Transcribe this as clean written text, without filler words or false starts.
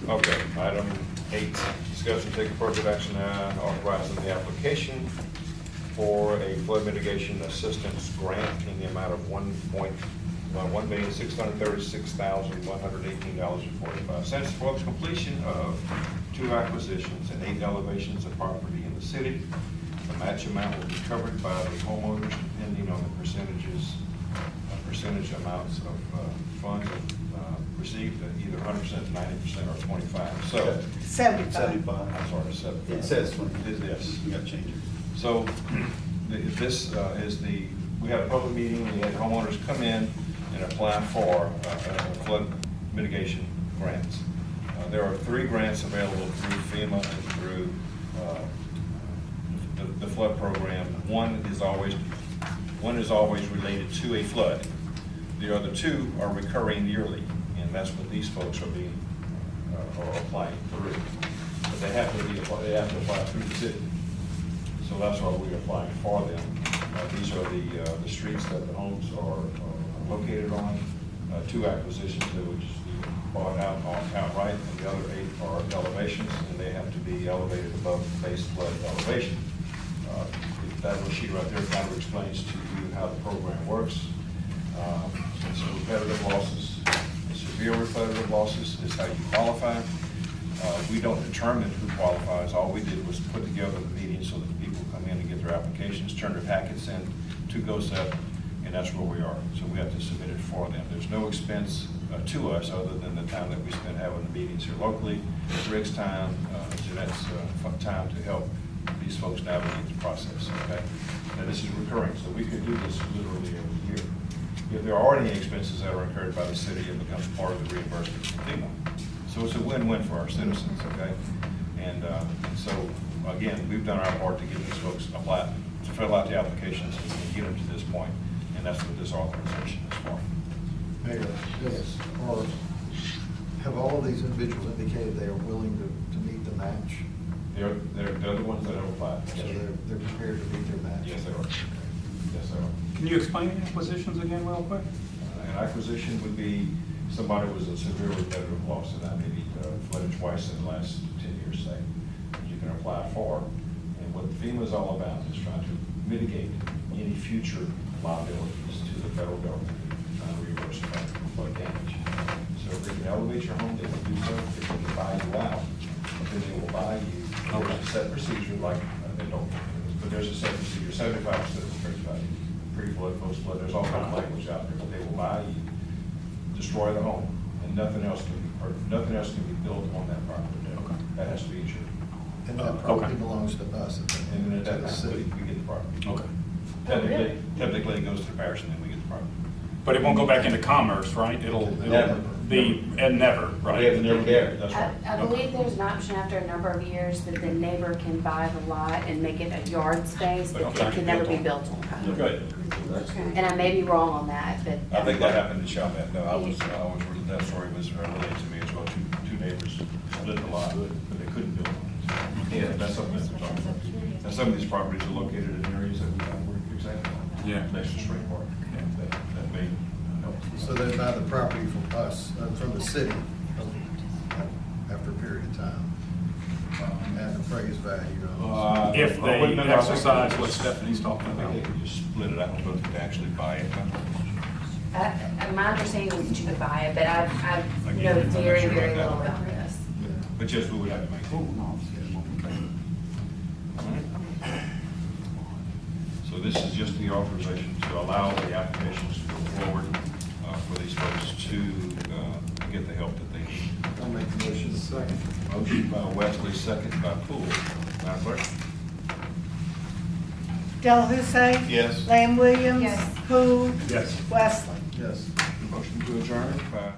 Okay, item 8, discuss and take appropriate action authorizing the application for a flood mitigation assistance grant in the amount of $1,636,118.45 for the completion of 2 acquisitions and 8 elevations of property in the city. The match amount will be covered by the homeowners depending on the percentage amounts of funds received, either 100%, 90%, or 25%. So, 75. I'm sorry, 7. It says 20. Yes. You gotta change it. So this is we had a public meeting, we had homeowners come in and apply for a flood mitigation grants. There are 3 grants available through FEMA and through the flood program. One is always related to a flood. The other 2 are recurring yearly, and that's what these folks are applying through. But they have to apply through the city. So that's why we're applying for them. These are the streets that the homes are located on. 2 acquisitions that would just be bought outright, and the other 8 are elevations, and they have to be elevated above the base flood elevation. That little sheet right there kind of explains to you how the program works. It's repetitive losses, severe repetitive losses is how you qualify. We don't determine who qualifies. All we did was put together the meeting so that people come in and get their applications, turn their packets in to GOSEP, and that's where we are. So we have to submit it for them. There's no expense to us other than the time that we spend having the meetings here locally, Rick's time, Jeanette's time to help these folks navigate the process, okay? Now, this is recurring, so we could do this literally every year. If there are any expenses that are incurred by the city, it becomes part of the reimbursement from FEMA. So it's a win-win for our citizens, okay? And so, again, we've done our part to get these folks to fill out the applications and get them to this point, and that's what this authorization is for. Mayor, yes, or have all of these individuals indicated they are willing to meet the match? They're the ones that have applied. So they're prepared to meet their match? Yes, they are. Yes, they are. Can you explain the acquisitions again real quick? An acquisition would be somebody was a severe repetitive loss, and that maybe flooded twice in the last 10 years, say. You can apply for, and what FEMA is all about is trying to mitigate any future liabilities to the federal government, trying to reimburse flood damage. So if they can elevate your home, they can do so. If they can buy you out, then they will buy you. There's a set procedure, like they don't, but there's a set procedure. 75% of the appraised value, pre-flood, post-flood. There's all kind of language out there, but they will buy you, destroy the home, and nothing else can be built on that property. Okay. That has to be insured. And that property Okay. belongs to us, And then at to that the time, city. we get the property. Okay. Technically, it goes to the parish, and then we get the property. But it won't go back into commerce, right? It'll Never. be, and never, right? We have never there. That's right. I believe there's an option after a number of years that the neighbor can buy the lot and make it a yard space, but it can never be built on. Good. And I may be wrong on that, but. I think that happened in Chalmette. No, that story was relayed to me as well. Two neighbors split the lot, but they couldn't build on it. Yeah, that's something that we're talking about. And some of these properties are located in areas that we don't work exactly on. Yeah. Next to Spring Park. That may help. So they buy the property from us, from the city, after a period of time, at the appraised value. If I they wouldn't know. exercise what Stephanie's talking I about. think they could just split it. I don't know if they actually buy it. My understanding was that you could buy it, but I Again, know I'm not very, sure very about little that. about this. But yes, we would have to make it. All right. So this is just the authorization to allow the applications to go forward for these folks to get the help that they need. I'll make the motion. Second. Motion by Wesley, second by Poole. Madam Clerk? Delahousse? Yes. Lamb Williams? Yes. Poole? Yes. Wesley? Yes. Motion to adjourn by